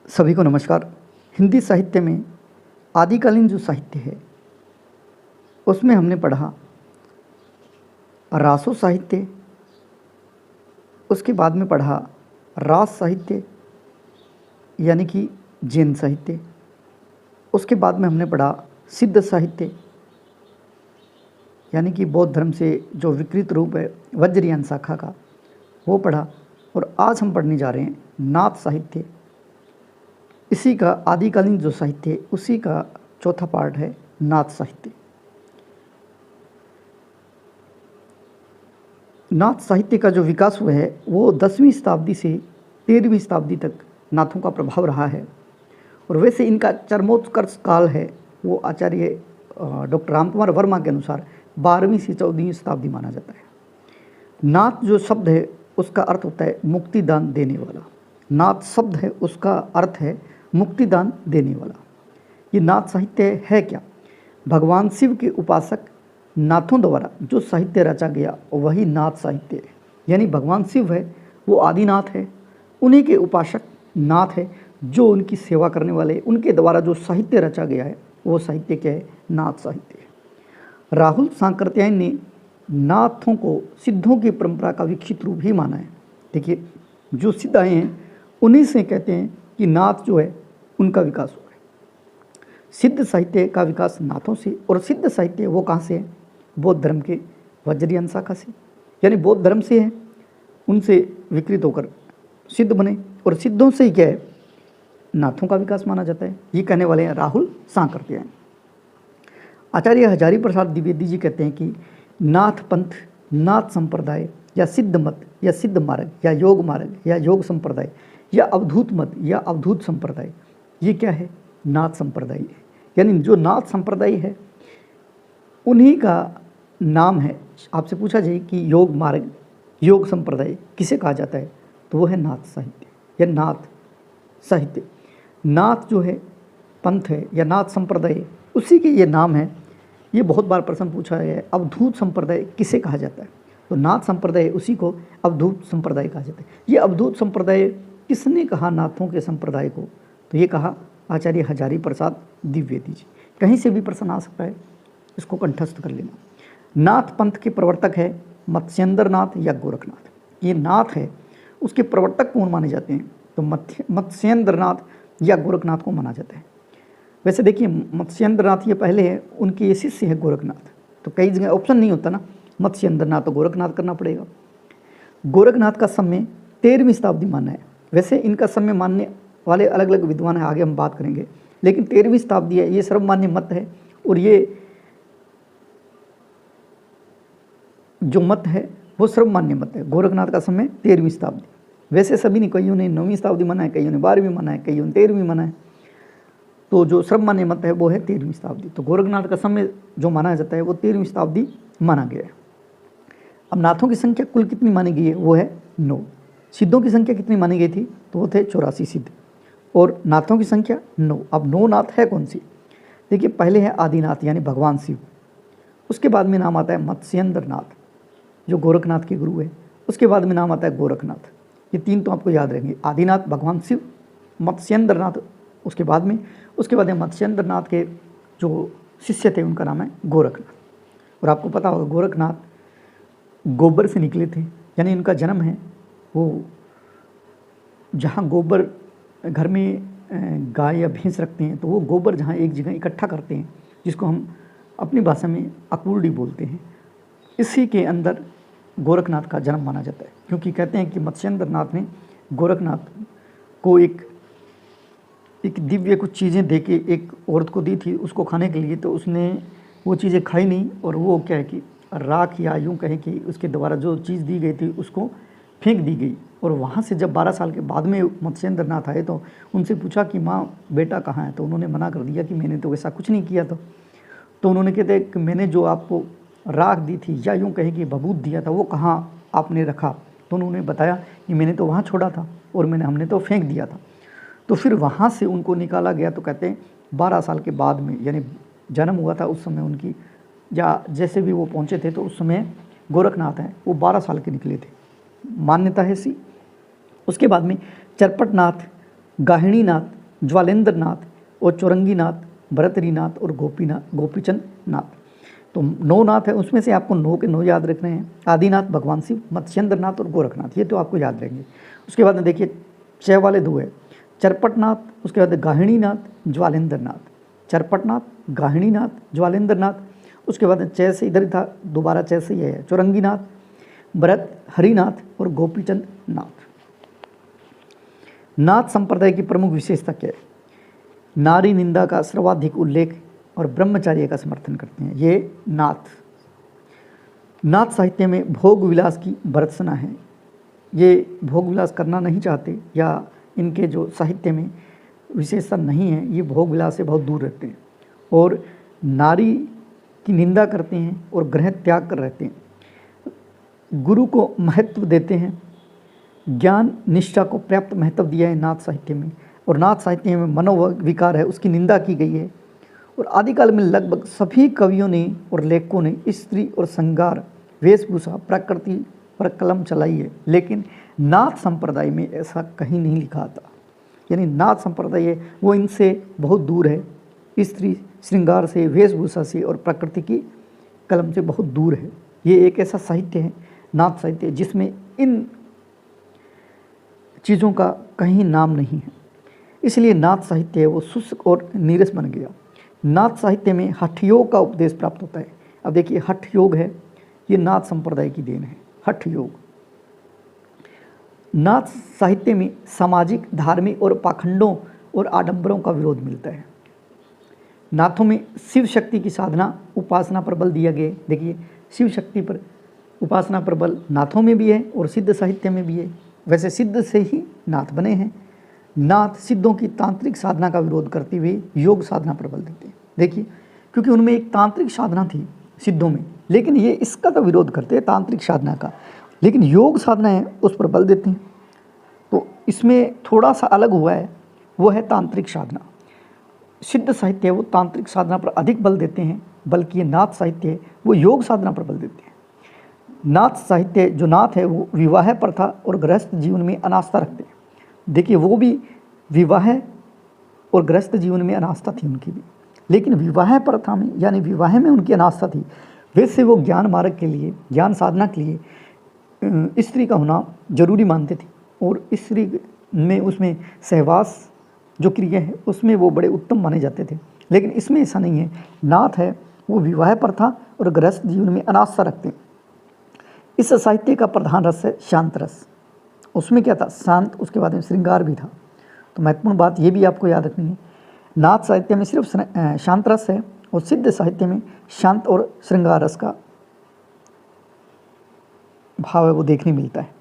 सभी को नमस्कार। हिंदी साहित्य में आदिकालीन जो साहित्य है उसमें हमने पढ़ा रासो साहित्य, उसके बाद में पढ़ा रास साहित्य यानी कि जैन साहित्य, उसके बाद में हमने पढ़ा सिद्ध साहित्य यानी कि बौद्ध धर्म से जो विकृत रूप है वज्रयान शाखा का वो पढ़ा, और आज हम पढ़ने जा रहे हैं नाथ साहित्य। इसी का आदिकालीन जो साहित्य है उसी का चौथा पार्ट है नाथ साहित्य। नाथ साहित्य का जो विकास हुआ है वो 10वीं शताब्दी से 13वीं शताब्दी तक नाथों का प्रभाव रहा है, और वैसे इनका चरमोत्कर्ष काल है वो आचार्य डॉक्टर रामकुमार वर्मा के अनुसार 12वीं से 14वीं शताब्दी माना जाता है। नाथ जो शब्द है उसका अर्थ होता है मुक्तिदान देने वाला। नाथ शब्द है उसका अर्थ है मुक्तिदान देने वाला। ये नाथ साहित्य है क्या? भगवान शिव के उपासक नाथों द्वारा जो साहित्य रचा गया वही नाथ साहित्य है। यानी भगवान शिव है वो आदिनाथ है, उन्हीं के उपासक नाथ है, जो उनकी सेवा करने वाले, उनके द्वारा जो साहित्य रचा गया है वो साहित्य क्या है? नाथ साहित्य है। राहुल सांकृत्यायन ने नाथों को सिद्धों की परंपरा का विकसित रूप ही माना है। देखिए, जो सिद्ध आए हैं उन्हीं से कहते हैं कि नाथ जो है उनका विकास हुआ है। सिद्ध साहित्य का विकास नाथों से, और सिद्ध साहित्य वो कहाँ से है? बौद्ध धर्म के वज्रयान शाखा से, यानी बौद्ध धर्म से है, उनसे विकृत होकर सिद्ध बने, और सिद्धों से ही क्या है? नाथों का विकास माना जाता है। ये कहने वाले हैं राहुल सांकृत्यायन। आचार्य हजारी प्रसाद द्विवेदी जी कहते हैं कि नाथ पंथ, नाथ संप्रदाय या सिद्ध मत या सिद्ध मार्ग या योग मार्ग या योग संप्रदाय या अवधूत मत या अवधूत संप्रदाय, ये क्या है? नाथ संप्रदाय है। यानी जो नाथ संप्रदाय है उन्हीं का नाम है। आपसे पूछा जाए कि योग मार्ग, योग संप्रदाय किसे कहा जाता है, तो वो है नाथ साहित्य या नाथ साहित्य। नाथ जो है पंथ है या नाथ संप्रदाय, उसी के ये नाम है। ये बहुत बार प्रश्न पूछा है, अवधूत संप्रदाय किसे कहा जाता है? तो नाथ संप्रदाय उसी को अवधूत संप्रदाय कहा जाता है। ये अवधूत संप्रदाय किसने कहा नाथों के संप्रदाय को? तो ये कहा आचार्य हजारी प्रसाद द्विवेदी जी। कहीं से भी प्रश्न आ सकता है, इसको कंठस्थ कर लेना। नाथ पंथ के प्रवर्तक है मत्स्येंद्र नाथ या गोरखनाथ। ये नाथ है, उसके प्रवर्तक कौन माने जाते हैं? तो मत्स्येंद्र नाथ या गोरखनाथ को माना जाता है। वैसे देखिए, मत्स्येंद्र नाथ ये पहले है, उनके ये शिष्य है गोरखनाथ। तो कई जगह ऑप्शन नहीं होता ना, मत्स्येंद्र नाथ तो गोरखनाथ करना पड़ेगा। गोरखनाथ का समय 13वीं शताब्दी माना है। वैसे इनका समय मानने वाले अलग अलग विद्वान हैं, आगे हम बात करेंगे, लेकिन 13वीं शताब्दी है, ये सर्वमान्य मत है। और ये जो मत है वो सर्वमान्य मत है। गोरखनाथ का समय 13वीं शताब्दी। वैसे सभी ने, कईयों ने 9वीं शताब्दी माना है, कईयों ने 12वीं माना है, कईयों ने 13वीं माना है। तो जो सर्वमान्य मत है वो है 13वीं शताब्दी। तो गोरखनाथ का समय जो माना जाता है वो 13वीं शताब्दी माना गया है। अब नाथों की संख्या कुल कितनी मानी गई है? वो है 9। सिद्धों की संख्या कितनी मानी गई थी? तो वो थे 84 सिद्ध, और नाथों की संख्या 9। अब 9 नाथ है कौन सी? देखिए, पहले है आदिनाथ यानी भगवान शिव, उसके बाद में नाम आता है मत्स्येंद्र नाथ जो गोरखनाथ के गुरु है, उसके बाद में नाम आता है गोरखनाथ। ये 3 तो आपको याद रहेंगे, आदिनाथ, भगवान शिव, मत्स्येंद्र नाथ उसके बाद में। उसके बाद मत्स्येंद्र नाथ के जो शिष्य थे उनका नाम है गोरखनाथ। और आपको पता होगा गोरखनाथ गोबर से निकले थे, यानी इनका जन्म है वो जहाँ गोबर, घर में गाय या भैंस रखते हैं तो वो गोबर जहाँ एक जगह इकट्ठा करते हैं, जिसको हम अपनी भाषा में अकूर्डी बोलते हैं, इसी के अंदर गोरखनाथ का जन्म माना जाता है। क्योंकि कहते हैं कि मत्स्येंद्र नाथ ने गोरखनाथ को एक दिव्य कुछ चीज़ें दे के एक औरत को दी थी उसको खाने के लिए, तो उसने वो चीज़ें खाई नहीं, और वो क्या है कि राख या यूँ कहें कि उसके द्वारा जो चीज़ दी गई थी उसको फेंक दी गई। और वहाँ से जब 12 साल के बाद में मत्स्येंद्र नाथ आए तो उनसे पूछा कि माँ बेटा कहाँ है? तो उन्होंने मना कर दिया कि मैंने तो ऐसा कुछ नहीं किया था। तो उन्होंने कहते कि मैंने जो आपको राख दी थी या यूँ कहें कि बबूत दिया था वो कहाँ आपने रखा? तो उन्होंने बताया कि मैंने तो वहाँ छोड़ा था और हमने तो फेंक दिया था। तो फिर वहाँ से उनको निकाला गया। तो कहते हैं 12 साल के बाद में, यानी जन्म हुआ था उस समय उनकी, या जैसे भी वो पहुँचे थे तो उस समय गोरखनाथ हैं वो 12 साल के निकले थे, मान्यता है ऐसी। उसके बाद में चरपटनाथ, गाहिणीनाथ ज्वालेंद्र नाथ और चौरंगी नाथ, भरतरी नाथ और गोपीचंद नाथ। तो 9 नाथ है, उसमें से आपको 9 के 9 याद रखने हैं। आदिनाथ भगवान शिव, मत्स्येंद्र नाथ और गोरखनाथ, ये तो आपको याद रहेंगे। उसके बाद में देखिए 6 वाले 2 है, चरपटनाथ, उसके बाद गाहिणी नाथ, ज्वालेंद्र नाथ, चरपटनाथ, गाहिणी नाथ, ज्वालेंद्र नाथ। उसके बाद 6 से इधर था, दोबारा 6 से ये है, चौरंगी नाथ, भरत हरिनाथ और गोपीचंद नाथ। नाथ संप्रदाय की प्रमुख विशेषता क्या है? नारी निंदा का सर्वाधिक उल्लेख और ब्रह्मचार्य का समर्थन करते हैं। ये नाथ साहित्य में भोग विलास की भर्त्सना है। ये भोग विलास करना नहीं चाहते, या इनके जो साहित्य में विशेषता नहीं है, ये भोग विलास से बहुत दूर रहते हैं और नारी की निंदा करते हैं और ग्रह त्याग कर रहते हैं। गुरु को महत्व देते हैं, ज्ञान निष्ठा को पर्याप्त महत्व दिया है नाथ साहित्य में। और नाथ साहित्य में मनोविकार है, उसकी निंदा की गई है। और आदिकाल में लगभग सभी कवियों ने और लेखकों ने स्त्री और श्रृंगार, वेशभूषा, प्रकृति पर कलम चलाई है, लेकिन नाथ संप्रदाय में ऐसा कहीं नहीं लिखा था। यानी नाथ संप्रदाय है वो इनसे बहुत दूर है, स्त्री श्रृंगार से, वेशभूषा से और प्रकृति की कलम से बहुत दूर है। ये एक ऐसा साहित्य है, नाथ साहित्य, जिसमें इन चीज़ों का कहीं नाम नहीं है। इसलिए नाथ साहित्य है वो शुष्क और नीरस बन गया। नाथ साहित्य में हठ योग का उपदेश प्राप्त होता है। अब देखिए हठ योग है, ये नाथ संप्रदाय की देन है, हठ योग। नाथ साहित्य में सामाजिक, धार्मिक और पाखंडों और आडंबरों का विरोध मिलता है। नाथों में शिव शक्ति की साधना, उपासना पर बल दिया गया। देखिए शिव शक्ति पर उपासना पर बल नाथों में भी है और सिद्ध साहित्य में भी है। वैसे सिद्ध से ही नाथ बने हैं। नाथ सिद्धों की तांत्रिक साधना का विरोध करते हुए योग साधना पर बल देते हैं। देखिए क्योंकि उनमें एक तांत्रिक साधना थी सिद्धों में, लेकिन ये इसका तो विरोध करते हैं तांत्रिक साधना का, लेकिन योग साधना है उस पर बल देते हैं। तो इसमें थोड़ा सा अलग हुआ है, वो है तांत्रिक साधना। सिद्ध साहित्य है वो तांत्रिक साधना पर अधिक बल देते हैं, बल्कि ये नाथ साहित्य है वो योग साधना पर बल देते हैं। नाथ साहित्य जो नाथ है वो विवाह प्रथा और गृहस्थ जीवन में अनास्था रखते हैं। देखिए वो भी विवाह और गृहस्थ जीवन में अनास्था थी उनकी भी, लेकिन विवाह प्रथा में यानी विवाह में उनकी अनास्था थी। वैसे वो ज्ञान मार्ग के लिए, ज्ञान साधना के लिए स्त्री का होना जरूरी मानते थे और स्त्री में उसमें सहवास जो क्रिया है उसमें वो बड़े उत्तम माने जाते थे। लेकिन इसमें ऐसा नहीं है। नाथ है वो विवाह प्रथा और गृहस्थ जीवन में अनास्था रखते हैं। इस साहित्य का प्रधान रस है शांत रस। उसमें क्या था? शांत, उसके बाद में श्रृंगार भी था। तो महत्वपूर्ण बात ये भी आपको याद रखनी है, नाथ साहित्य में सिर्फ शांत रस है और सिद्ध साहित्य में शांत और श्रृंगार रस का भाव है वो देखने मिलता है।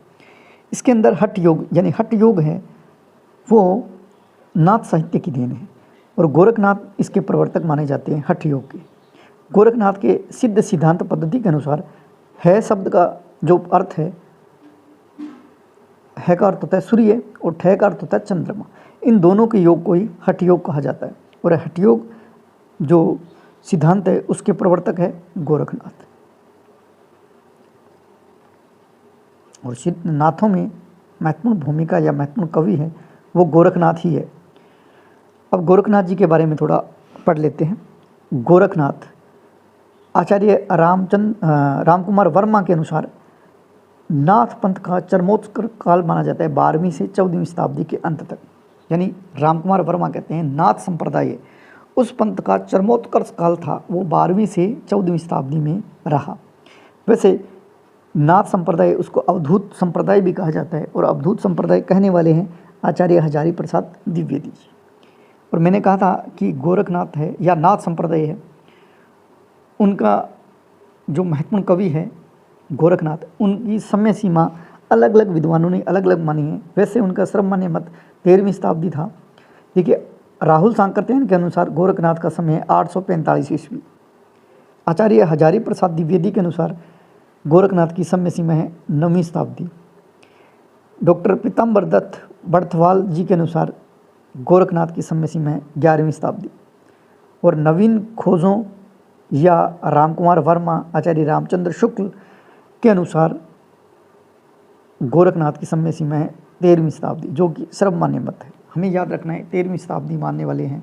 इसके अंदर हठ योग यानी हठ योग है वो नाथ साहित्य की देन है और गोरखनाथ इसके प्रवर्तक माने जाते हैं हठ योग के। गोरखनाथ के सिद्ध सिद्धांत पद्धति के अनुसार है शब्द का जो अर्थ है का अर्थ होता है सूर्य और ठय का अर्थ होता है चंद्रमा। इन दोनों के योग को ही हठ योग कहा जाता है और हठ योग जो सिद्धांत है उसके प्रवर्तक है गोरखनाथ। और सिद्ध नाथों में महत्वपूर्ण भूमिका या महत्वपूर्ण कवि है वो गोरखनाथ ही है। अब गोरखनाथ जी के बारे में थोड़ा पढ़ लेते हैं। गोरखनाथ आचार्य रामकुमार वर्मा के अनुसार नाथ पंथ का चरमोत्कर्ष काल माना जाता है 12वीं से 14वीं शताब्दी के अंत तक। यानी रामकुमार वर्मा कहते हैं नाथ संप्रदाय उस पंथ का चरमोत्कर्ष काल था, वो 12वीं से 14वीं शताब्दी में रहा। वैसे नाथ संप्रदाय उसको अवधूत संप्रदाय भी कहा जाता है और अवधूत संप्रदाय कहने वाले हैं आचार्य हजारी प्रसाद द्विवेदी जी। और मैंने कहा था कि गोरखनाथ है या नाथ संप्रदाय है, उनका जो महत्वपूर्ण कवि है गोरखनाथ, उनकी समय सीमा अलग अलग विद्वानों ने अलग अलग मानी है। वैसे उनका सर्वमान्य मत 13वीं शताब्दी था। देखिए राहुल सांकृत्यायन के अनुसार गोरखनाथ का समय है 845 ईस्वी। आचार्य हजारी प्रसाद द्विवेदी के अनुसार गोरखनाथ की समय सीमा है 9वीं शताब्दी। डॉक्टर पीताम्बर दत्त बर्थवाल जी के अनुसार गोरखनाथ की समय सीमा है 11वीं शताब्दी। और नवीन खोजों या रामकुमार वर्मा, आचार्य रामचंद्र शुक्ल के अनुसार गोरखनाथ की समय सीमा है 13वीं शताब्दी, जो कि सर्वमान्य मत है। हमें याद रखना है 13वीं शताब्दी मानने वाले हैं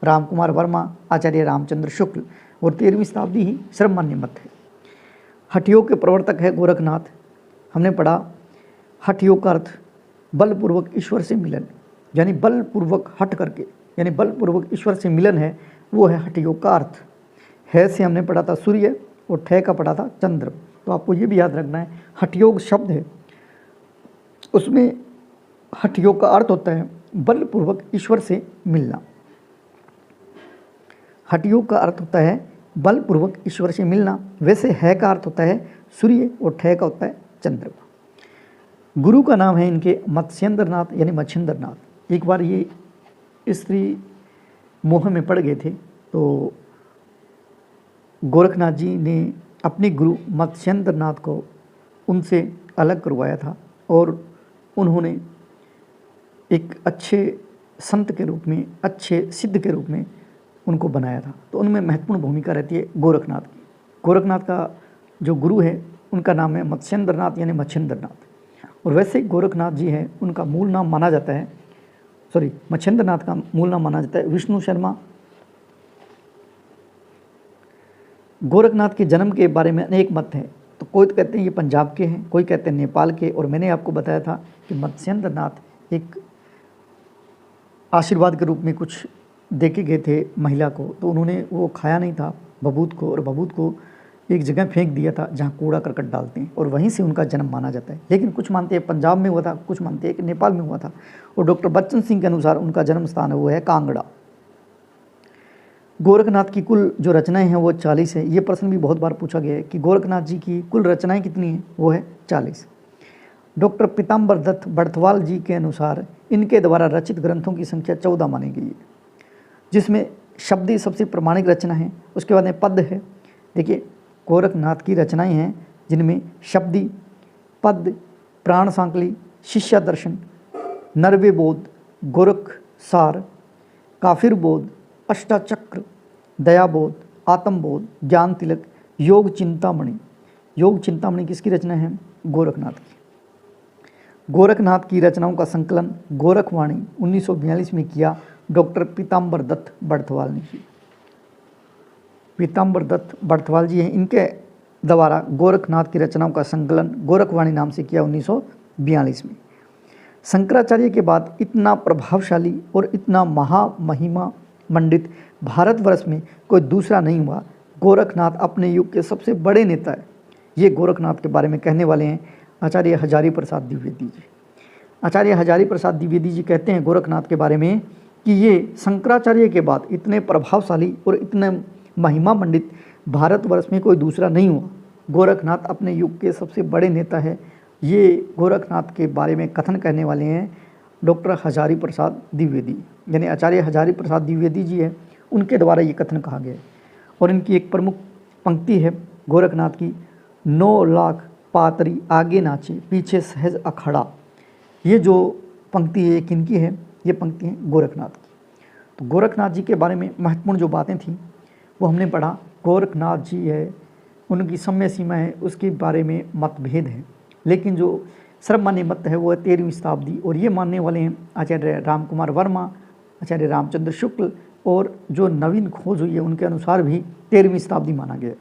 राम कुमार वर्मा, आचार्य रामचंद्र शुक्ल, और 13वीं शताब्दी ही सर्वमान्य मत है। हठ योग के प्रवर्तक है गोरखनाथ। हमने पढ़ा हठ योग का अर्थ बलपूर्वक ईश्वर से मिलन, यानी बलपूर्वक हट करके, यानी बलपूर्वक ईश्वर से मिलन है, वो है हठ योग का अर्थ। है से हमने पढ़ा था सूर्य और ठे का पढ़ा था चंद्र। तो आपको ये भी याद रखना है हठ योग शब्द है, उसमें हठ योग का अर्थ होता है बलपूर्वक ईश्वर से मिलना। हठ योग का अर्थ होता है बलपूर्वक ईश्वर से मिलना। वैसे है का अर्थ होता है सूर्य और ठे का होता है चंद्रमा। गुरु का नाम है इनके मत्स्येंद्रनाथ यानी मच्छिंद्रनाथ। एक बार ये स्त्री मोह में पड़ गए थे, तो गोरखनाथ जी ने अपने गुरु मत्स्येंद्रनाथ को उनसे अलग करवाया था और उन्होंने एक अच्छे संत के रूप में, अच्छे सिद्ध के रूप में उनको बनाया था। तो उनमें महत्वपूर्ण भूमिका रहती है गोरखनाथ की। गोरखनाथ का जो गुरु है उनका नाम है मत्स्येंद्रनाथ यानी मच्छिंद्रनाथ। और वैसे गोरखनाथ जी है, उनका मूल नाम माना जाता है, मच्छिंद्रनाथ का मूल नाम माना जाता है विष्णु शर्मा। गोरखनाथ के जन्म के बारे में अनेक मत हैं। तो कोई तो कहते हैं ये पंजाब के हैं, कोई कहते हैं नेपाल के, और मैंने आपको बताया था कि मत्स्येंद्रनाथ एक आशीर्वाद के रूप में कुछ दे के गए थे महिला को, तो उन्होंने वो खाया नहीं था बबूत को, और बबूत को एक जगह फेंक दिया था जहाँ कूड़ा करकट डालते हैं, और वहीं से उनका जन्म माना जाता है। लेकिन कुछ मानते हैं पंजाब में हुआ था, कुछ मानते हैं कि नेपाल में हुआ था, और डॉक्टर बच्चन सिंह के अनुसार उनका जन्म स्थान है वो है कांगड़ा। गोरखनाथ की कुल जो रचनाएं हैं वो 40 है। ये प्रश्न भी बहुत बार पूछा गया है कि गोरखनाथ जी की कुल रचनाएं कितनी हैं, वो है 40। डॉक्टर पीताम्बर दत्त बड़थवाल जी के अनुसार इनके द्वारा रचित ग्रंथों की संख्या 14 मानी गई है, जिसमें शब्दी सबसे प्रमाणिक रचना है। उसके बाद में पद है। देखिए गोरखनाथ की रचनाएं हैं जिनमें शब्दी, पद, प्राण सांकली, शिष्या दर्शन, नरवे बोध, गोरख सार, काफिर बोध, अष्टाचक्र, दयाबोध, आत्मबोध, ज्ञान तिलक, योग चिंतामणि। योग चिंतामणि किसकी रचना है? गोरखनाथ की। गोरखनाथ की रचनाओं का संकलन गोरखवाणी 1942 में किया डॉक्टर पीताम्बर दत्त बड़थवाल ने की। पीताम्बर दत्त बड़थवाल जी हैं, इनके द्वारा गोरखनाथ की रचनाओं का संकलन गोरखवाणी नाम से किया 1942 में। शंकराचार्य के बाद इतना प्रभावशाली और इतना महामहिमा मंडित भारतवर्ष में कोई दूसरा नहीं हुआ। गोरखनाथ अपने युग के सबसे बड़े नेता है। ये गोरखनाथ के बारे में कहने वाले हैं आचार्य हजारी प्रसाद द्विवेदी जी। आचार्य हजारी प्रसाद द्विवेदी जी कहते हैं गोरखनाथ के बारे में कि ये शंकराचार्य के बाद इतने प्रभावशाली और इतने महिमा मंडित भारतवर्ष में कोई दूसरा नहीं हुआ। गोरखनाथ अपने युग के सबसे बड़े नेता है। ये गोरखनाथ के बारे में कथन करने वाले हैं डॉक्टर हजारी प्रसाद द्विवेदी, यानी आचार्य हजारी प्रसाद द्विवेदी जी है, उनके द्वारा ये कथन कहा गया है। और इनकी एक प्रमुख पंक्ति है गोरखनाथ की, 9 लाख पातरी आगे नाचे पीछे सहज अखाड़ा। ये जो पंक्ति है ये किनकी है? ये पंक्ति है गोरखनाथ की। तो गोरखनाथ जी के बारे में महत्वपूर्ण जो बातें थी वो हमने पढ़ा। गोरखनाथ जी है, उनकी समय सीमा है, उसके बारे में मतभेद है, लेकिन जो सर्वमान्य मत है वो है 13वीं शताब्दी। और ये मानने वाले हैं आचार्य राम कुमार वर्मा, आचार्य रामचंद्र शुक्ल, और जो नवीन खोज हुई है उनके अनुसार भी 13वीं शताब्दी माना गया।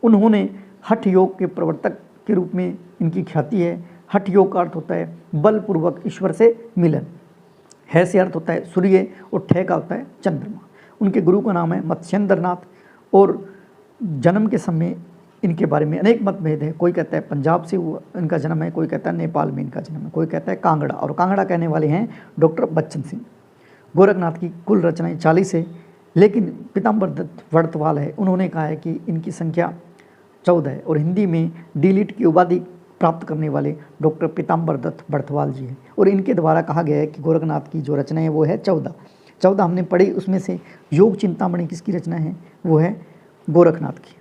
उन्होंने हठ योग के प्रवर्तक के रूप में इनकी ख्याति है। हठ योग का अर्थ होता है बलपूर्वक ईश्वर से मिलन। है से अर्थ होता है सूर्य और ठे का होता है चंद्रमा। उनके गुरु का नाम है मत्स्येंद्रनाथ। और जन्म के समय इनके बारे में अनेक मतभेद है। कोई कहता है पंजाब से हुआ इनका जन्म है, कोई कहता है नेपाल में इनका जन्म है, कोई कहता है कांगड़ा, और कांगड़ा कहने वाले हैं डॉक्टर बच्चन सिंह। गोरखनाथ की कुल रचनाएं 40 है, लेकिन पीताम्बर दत्त बड़थवाल है, उन्होंने कहा है कि इनकी संख्या 14 है। और हिंदी में डी.लिट की उपाधि प्राप्त करने वाले डॉक्टर पीताम्बर दत्त बड़थवाल जी हैं। और इनके द्वारा कहा गया है कि गोरखनाथ की जो रचना है वो है 14 हमने पढ़ी। उसमें से योग चिंतामणि किसकी रचना है? वो है गोरखनाथ की।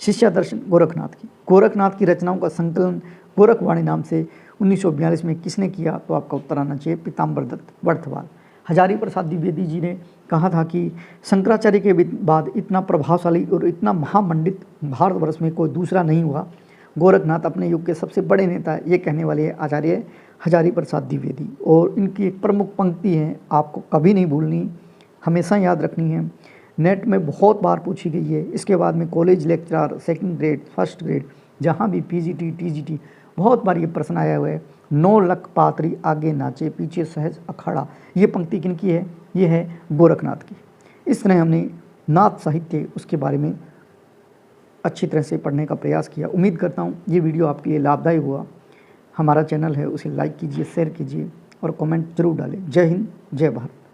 शिष्या दर्शन गोरखनाथ की। गोरखनाथ की रचनाओं का संकलन गोरखवाणी नाम से 1942 में किसने किया? तो आपका उत्तर आना चाहिए पीताम्बर दत्त बड़थवाल। हजारी प्रसाद द्विवेदी जी ने कहा था कि शंकराचार्य के बाद इतना प्रभावशाली और इतना महामंडित भारतवर्ष में कोई दूसरा नहीं हुआ। गोरखनाथ अपने युग के सबसे बड़े नेता, ये कहने वाले आचार्य हजारी प्रसाद द्विवेदी। और इनकी एक प्रमुख पंक्ति है, आपको कभी नहीं भूलनी, हमेशा याद रखनी है, नेट में बहुत बार पूछी गई है। इसके बाद में college lecturer, second grade, first grade, जहाँ भी पीजीटी, टीजीटी, बहुत बार ये प्रश्न आया हुआ है। 9 लख पात्री आगे नाचे, पीछे सहज अखाड़ा। ये पंक्ति किनकी है? ये है गोरखनाथ की। इस तरह हमने नाथ साहित्य उसके बारे में अच्छी तरह से पढ़ने का प्रयास किया। उम्मीद करता हूँ ये वीडियो आपके लिए लाभदायक हुआ। हमारा चैनल है, उसे लाइक कीजिए, शेयर कीजिए और कमेंट जरूर डालें। जय हिंद, जय भारत।